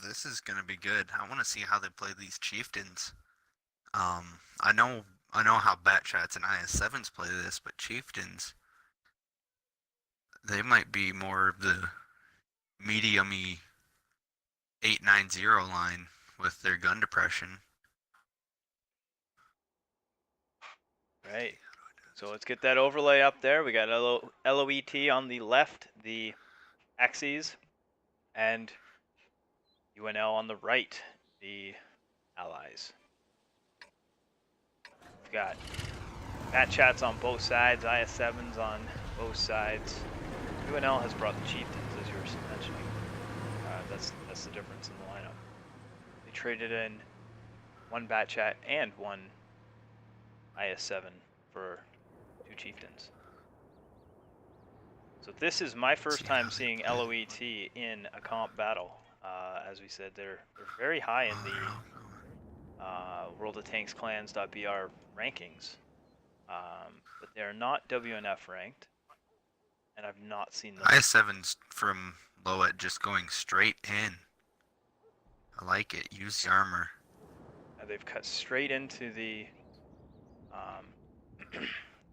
This is gonna be good. I want to see how they play these chieftains. I know how Batchats and IS7s play this, but chieftains, they might be more of the medium-y 890 line with their gun depression. Right. So let's get that overlay up there. We got LOET on the left, the axes, and UNL on the right, the allies. We've got Bat Chats on both sides, IS7s on both sides. UNL has brought the chieftains, as you were mentioning. That's the difference in the lineup. They traded in one Bat Chat and one IS7 for 2 chieftains. So this is my first time seeing LOET in a comp battle. As we said, they're very high in the World of Tanks Clans.br rankings, but they're not WNF ranked, and I've not seen them. IS7's from LOET just going straight in. I like it. Use the armor. They've cut straight into the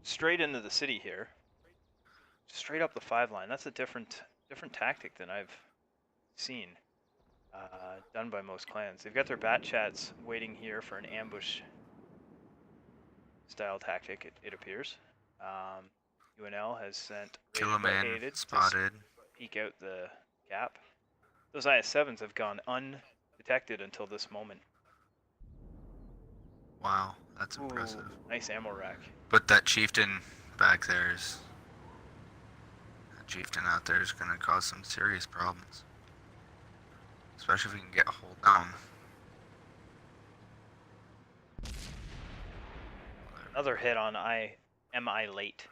straight into the city here, straight up the 5 line. That's a different tactic than I've seen done by most clans. They've got their Bat Chats waiting here for an ambush style tactic, it appears. UNL has sent Killaman spotted. to peek out the gap. Those IS7s have gone undetected until this moment. Wow, that's impressive. Nice ammo rack. But that chieftain back there is... That chieftain out there is going to cause some serious problems. Especially if we can get a hold down. Another hit on MI late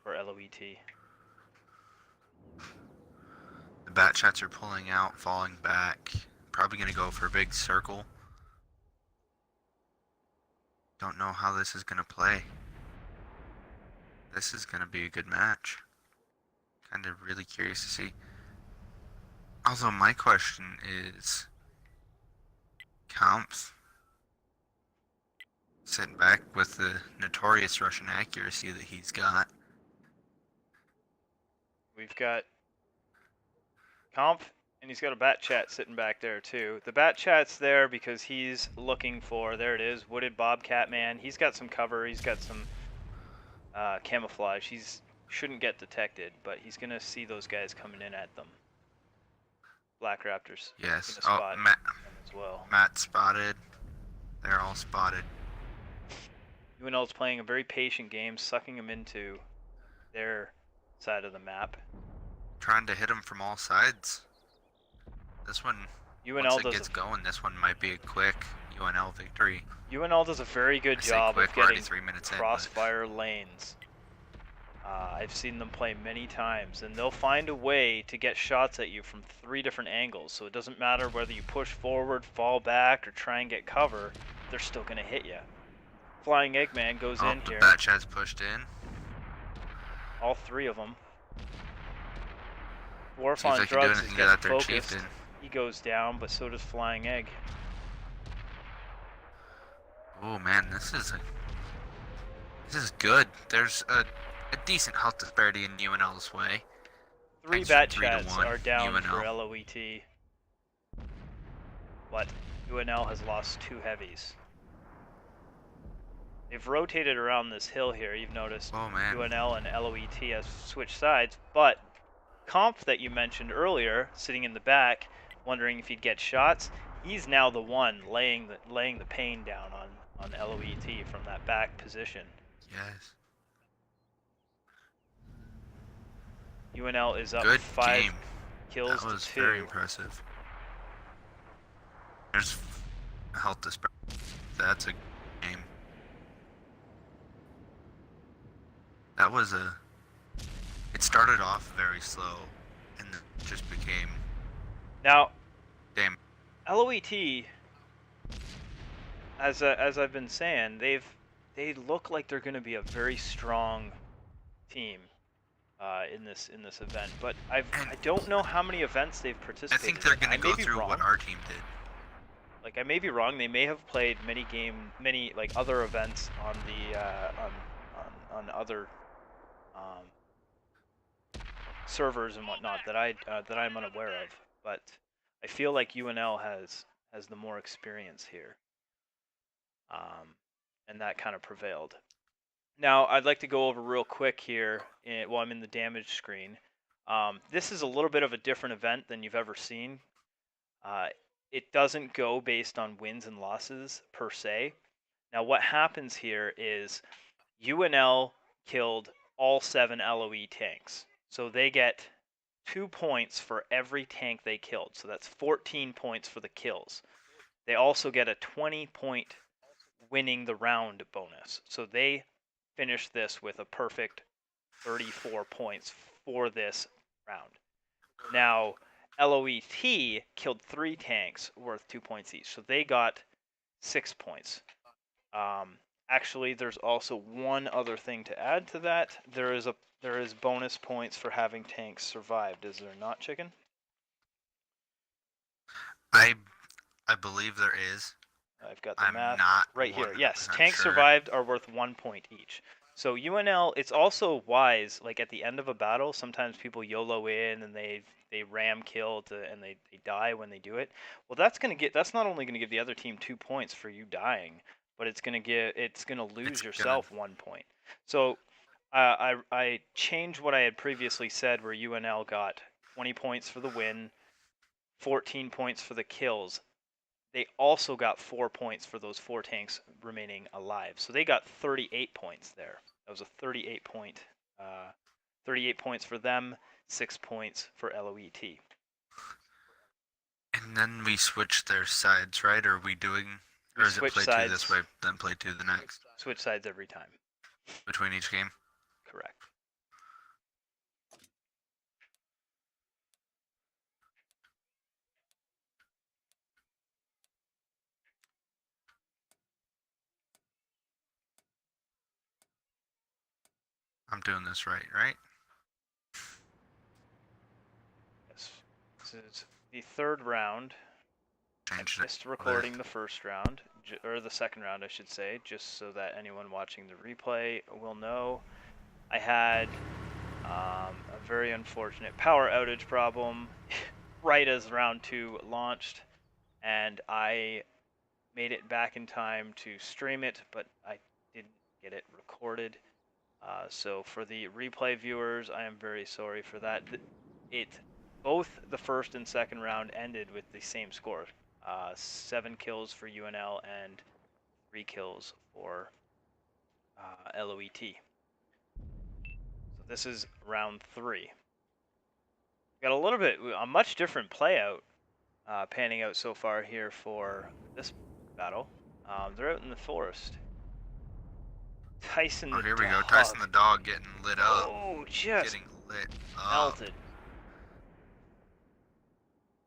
for LOET. The Bat Chats are pulling out, falling back. Probably going to go for a big circle. Don't know how this is going to play. This is going to be a good match. Kind of really curious to see. Although my question is, Kampf sitting back with the notorious Russian accuracy that he's got. We've got Kampf, and he's got a Bat Chat sitting back there too. The Bat Chat's there because he's looking for, there it is, Wooded Bobcat Man. He's got some cover, he's got some camouflage. He shouldn't get detected, but he's going to see those guys coming in at them. Black Raptors. Yes. Oh, Matt as well. Matt spotted. They're all spotted. UNL's playing a very patient game, sucking them into their side of the map. Trying to hit them from all sides. This one, once it gets going, this one might be a quick UNL victory. UNL does a very good job of getting 3 minutes crossfire lanes. I've seen them play many times, and they'll find a way to get shots at you from 3 different angles, so it doesn't matter whether you push forward, fall back, or try and get cover, they're still going to hit you. Flying Eggman goes in here. The Bat Chat's pushed in. All 3 of them. Dwarf on Drugs is getting focused. He goes down, but so does Flying Egg. Oh man, this is good. There's a decent health disparity in UNL's way. 3 Bat Chats are down for LOET, but UNL has lost 2 heavies. They've rotated around this hill here. You've noticed UNL and LOET have switched sides, but Kampf that you mentioned earlier, sitting in the back, wondering if he'd get shots, he's now the one laying the pain down on LOET from that back position. Yes. UNL is up Good 5 game. kills That was to 2. very impressive. There's health disparity. That's a game. That was it started off very slow and then just became... Now, damn. LOET, as I've been saying, they look like they're going to be a very strong team. in this event. But I And don't know how many events they've I participated think they're in. going I to may go be through wrong. what our team did. Like, I may be wrong. They may have played many like other events on the on other servers and whatnot that I'm unaware of. But I feel like UNL has the more experience here, and that kind of prevailed. Now, I'd like to go over real quick here while I'm in the damage screen. This is a little bit of a different event than you've ever seen. It doesn't go based on wins and losses per se. Now, what happens here is UNL killed all 7 LOE tanks. So they get 2 points for every tank they killed. So that's 14 points for the kills. They also get a 20-point winning the round bonus. So they finish this with a perfect 34 points for this round. Now, LOET killed 3 tanks worth 2 points each. So they got 6 points. Actually, there's also one other thing to add to that. There is bonus points for having tanks survived. Is there not, Chicken? I believe there is. I've got the I'm math not right here. 100% Yes, tanks sure. survived are worth 1 point each. So UNL, it's also wise, like at the end of a battle, sometimes people YOLO in and they ram kill and they die when they do it. Well, that's not only gonna give the other team 2 points for you dying, but it's gonna lose It's gonna. yourself 1 point. So I changed what I had previously said, where UNL got 20 points for the win, 14 points for the kills. They also got 4 points for those 4 tanks remaining alive. So they got 38 points there. That was a 38 points for them, 6 points for LOET. And then we switch their sides, right? Or are we doing, or is it play 2 this way, then play 2 the next? Switch sides every time. Between each game? Correct. I'm doing this right, right? Yes. This is the 3rd round. Changed I missed recording the first round, or the second round, I should say, just so that anyone watching the replay will know. I had a very unfortunate power outage problem right as round 2 launched, and I made it back in time to stream it, but I didn't get it recorded. So for the replay viewers, I am very sorry for that. Both the first and second round ended with the same score. 7 kills for UNL and 3 kills for LOET. So this is round 3. Got a much different play out panning out so far here for this battle. They're out in the forest. Tyson the dog. Oh, here we go. Tyson the dog getting lit up. Oh, just getting lit up. melted.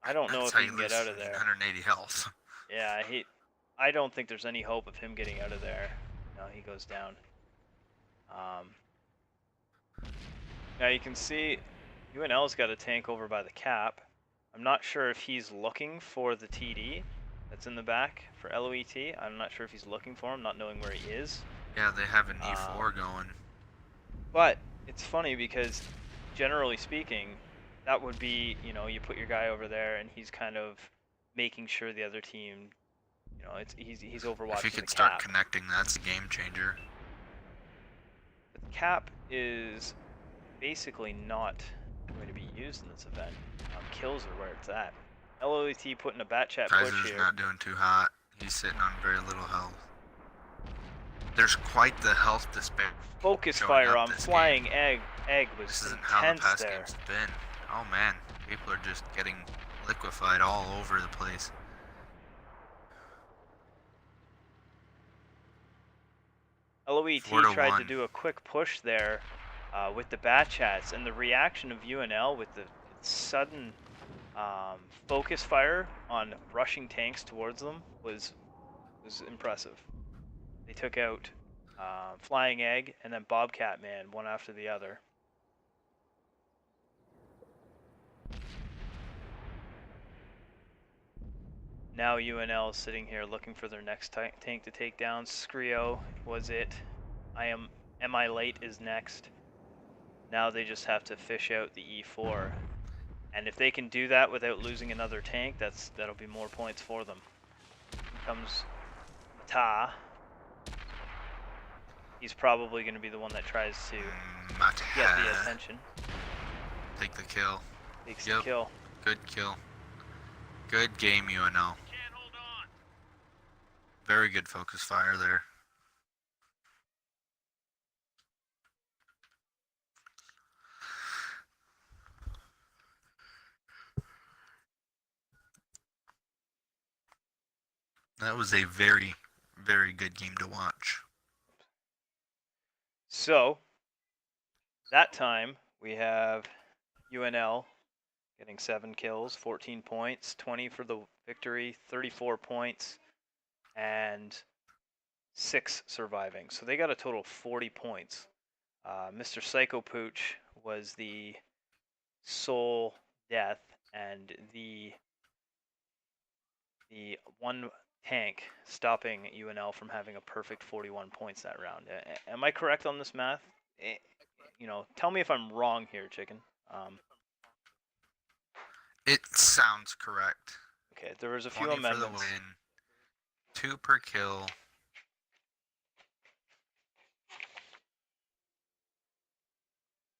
I don't know That's if how he can get out of there. 180 health. Yeah, I don't think there's any hope of him getting out of there. No, he goes down. Now you can see UNL's got a tank over by the cap. I'm not sure if he's looking for the TD that's in the back for LOET. I'm not sure if he's looking for him, not knowing where he is. Yeah, they have an E4 going. But it's funny because, generally speaking, that would be, you put your guy over there and he's kind of making sure the other team, he's overwatching the cap. If he could start connecting, that's a game changer. But the cap is basically not going to be used in this event. Kills are where it's at. LOET putting a bat chat push Kaiser's here. not doing too hot. He's sitting on very little health. There's quite the health despair. Focus fire on Flying Egg. Egg was this isn't intense how the past there. game's been. Oh man, people are just getting liquefied all over the place. LOET tried to do a quick push there with the bat chats, and the reaction of UNL with the sudden focus fire on rushing tanks towards them was impressive. They took out Flying Egg and then Bobcat Man, one after the other. Now UNL is sitting here looking for their next tank to take down. Scrio was it. Am I late is next. Now they just have to fish out the E4. And if they can do that without losing another tank, that'll be more points for them. Here comes Mata. He's probably going to be the one that tries to get the attention. Take the kill. Takes the kill. Good kill. Good game, UNL. Very good focus fire there. That was a very, very good game to watch. So, that time, we have UNL getting 7 kills, 14 points, 20 for the victory, 34 points, and 6 surviving. So they got a total of 40 points. Mr. Psycho Pooch was the sole death, and the one tank stopping UNL from having a perfect 41 points that round. Am I correct on this math? Tell me if I'm wrong here, Chicken. It sounds correct. Okay, there was a few amendments. For the win. 2 per kill.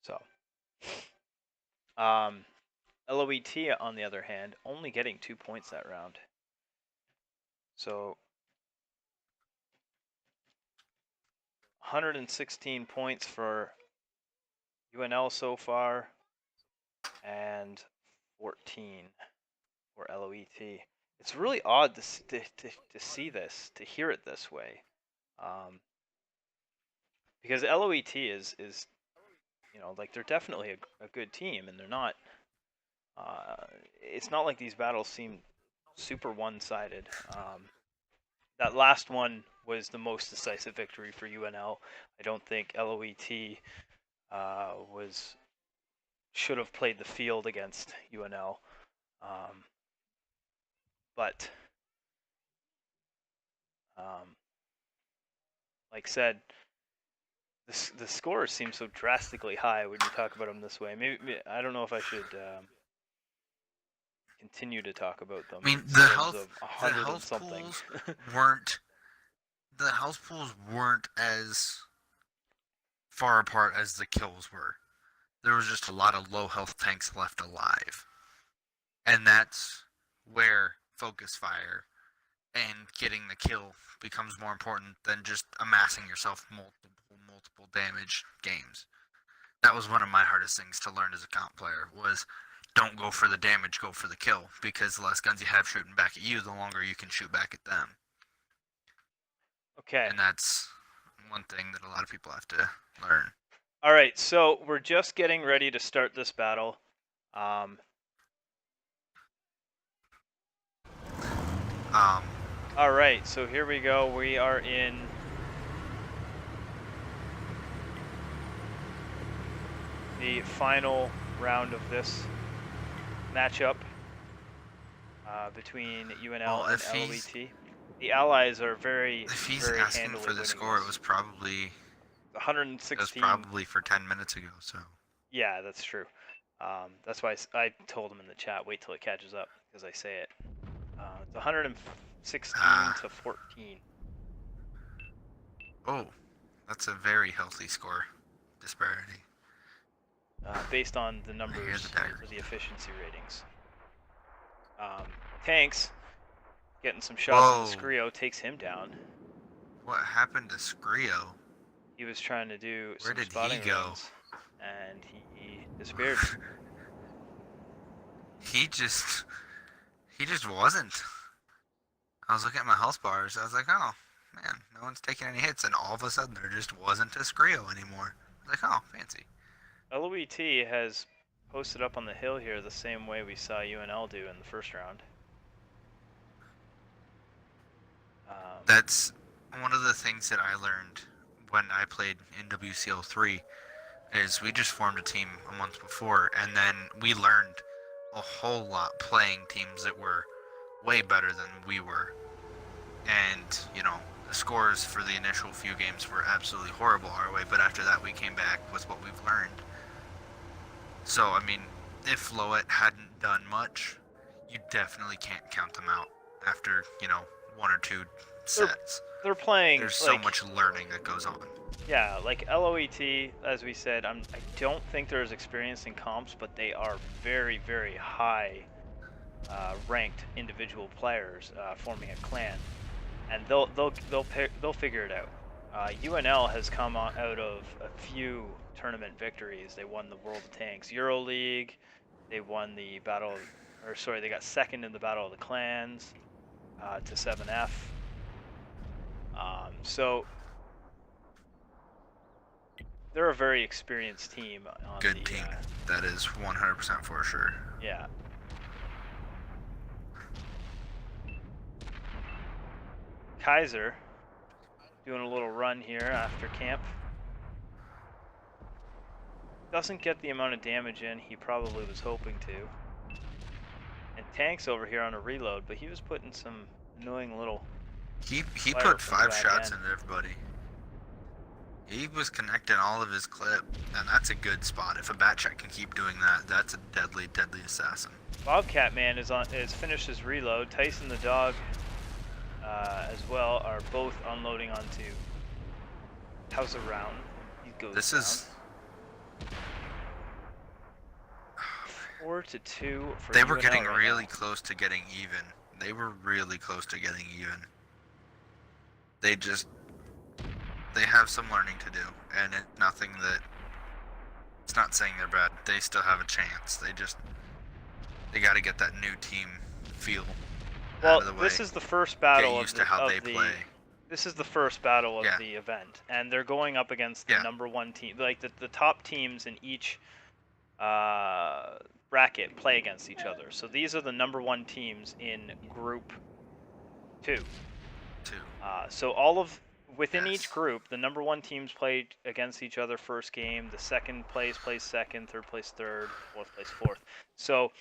So, LOET, on the other hand, only getting 2 points that round. So, 116 points for UNL so far, and 14 for LOET. It's really odd to see this, to hear it this way, because LOET is like, they're definitely a good team, and they're not. It's not like these battles seem super one-sided. That last one was the most decisive victory for UNL. I don't think LOET should have played the field against UNL. But like said, the scores seem so drastically high when you talk about them this way. Maybe I don't know if I should continue to talk about them. I mean, the health pools weren't as far apart as the kills were. There was just a lot of low health tanks left alive, and that's where focus fire and getting the kill becomes more important than just amassing yourself multiple damage games. That was one of my hardest things to learn as a comp player, was don't go for the damage, go for the kill, because the less guns you have shooting back at you, the longer you can shoot back at them. Okay. And that's one thing that a lot of people have to learn. All right, so we're just getting ready to start this battle. All right, so here we go. We are in the final round of this matchup between UNL and LOET. The Allies are very, if he's very asking for the score, it was probably 116. It was probably for 10 minutes ago. So yeah, that's true. That's why I told him in the chat, wait till it catches up, because I say it. It's 116 to 14. Oh, that's a very healthy score disparity. Based on the numbers for the efficiency ratings. Tanks getting some shots on the Scrio, takes him down. What happened to Scrio? He was trying to do Where some spotting runs, and he disappeared. He just wasn't. I was looking at my health bars. I was like, oh man, no one's taking any hits, and all of a sudden there just wasn't a Scrio anymore. I was like, oh, fancy. LOET has posted up on the hill here the same way we saw UNL do in the first round. That's one of the things that I learned when I played in WCL3, is we just formed a team a month before, and then we learned a whole lot playing teams that were way better than we were. And, you know, the scores for the initial few games were absolutely horrible our way, but after that we came back with what we've learned. So, I mean, if LOET hadn't done much, you definitely can't count them out after, you know, one or two They're sets. they're playing There's so like, much learning that goes on. yeah, like LOET, as we said. I don't think they're as experienced in comps, but they are very, very high ranked individual players forming a clan, and they'll figure it out. UNL has come out of a few tournament victories. They won the World of Tanks EuroLeague. They won the they got second in the Battle of the Clans to 7F. So they're a very experienced team on Good the team. That is 100% for sure. yeah. Kaiser doing a little run here after camp. Doesn't get the amount of damage in he probably was hoping to. And Tank's over here on a reload, but he was putting some annoying little He fire put from the 5 back shots end. into everybody. He was connecting all of his clip, and that's a good spot. If a bat check can keep doing that, that's a deadly, deadly assassin. Bobcat Man is finished his reload. Tyson the dog as well are both unloading onto House Around. He goes This down. is 4-2 for They were UNL getting right really now. close to getting even. They were really close to getting even. They have some learning to do, and it's nothing that, it's not saying they're bad. They still have a chance. They got to get that new team feel out of the way. This is the first battle Get used to how they play. This is the first battle of Yeah. the event, and they're going up against the Yeah. number one team. Like the top teams in each bracket play against each other. So these are the number one teams in Group 2. So all of within each group, the number one teams played against each other first game. The second place plays second, third place third, fourth place fourth. So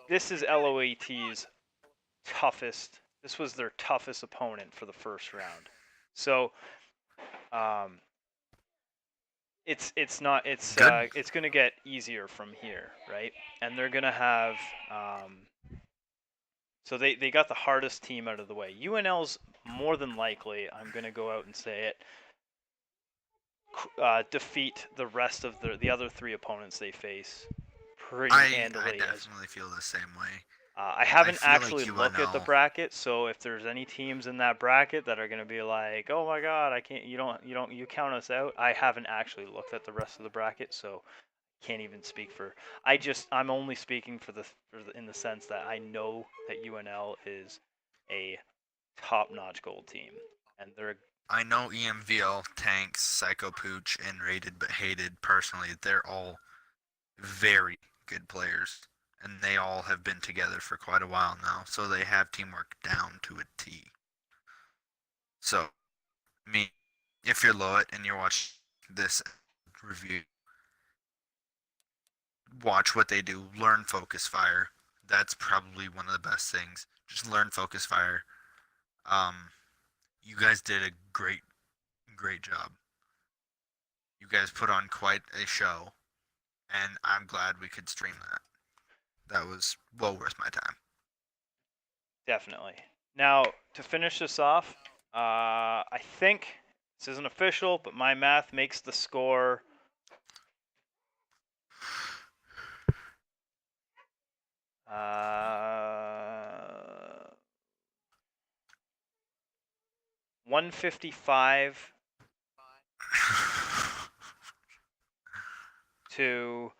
this is LOET's toughest. This was their toughest opponent for the first round. So it's not it's Good. it's going to get easier from here, right? And they're going to have so they got the hardest team out of the way. UNL's more than likely, I'm going to go out and say it, defeat the rest of the other 3 opponents they face pretty handily. I definitely feel the same way. I haven't feel like actually looked at the UNL bracket, so if there's any teams in that bracket that are going to be like, "Oh my God, I can't," you count us out. I haven't actually looked at the rest of the bracket, so can't even speak for. I'm only speaking in the sense that I know that UNL is a top-notch gold team, and they're I know EMVL, Tanks, Psycho Pooch, and Rated But Hated personally. They're all very good players, and they all have been together for quite a while now, so they have teamwork down to a T. So, I mean, if you're LOET and you're watching this review, watch what they do. Learn focus fire. That's probably one of the best things. Just learn focus fire. You guys did a great, great job. You guys put on quite a show, and I'm glad we could stream that. That was well worth my time. definitely. Now, to finish this off, I think this isn't official, but my math makes the score 155 to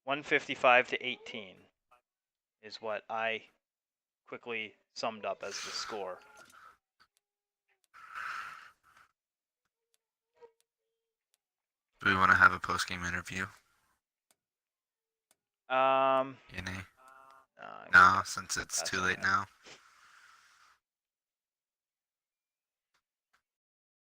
155 to 18 is what I quickly summed up as the score. Do we want to have a post game interview? Um, No, no, since it's too late now.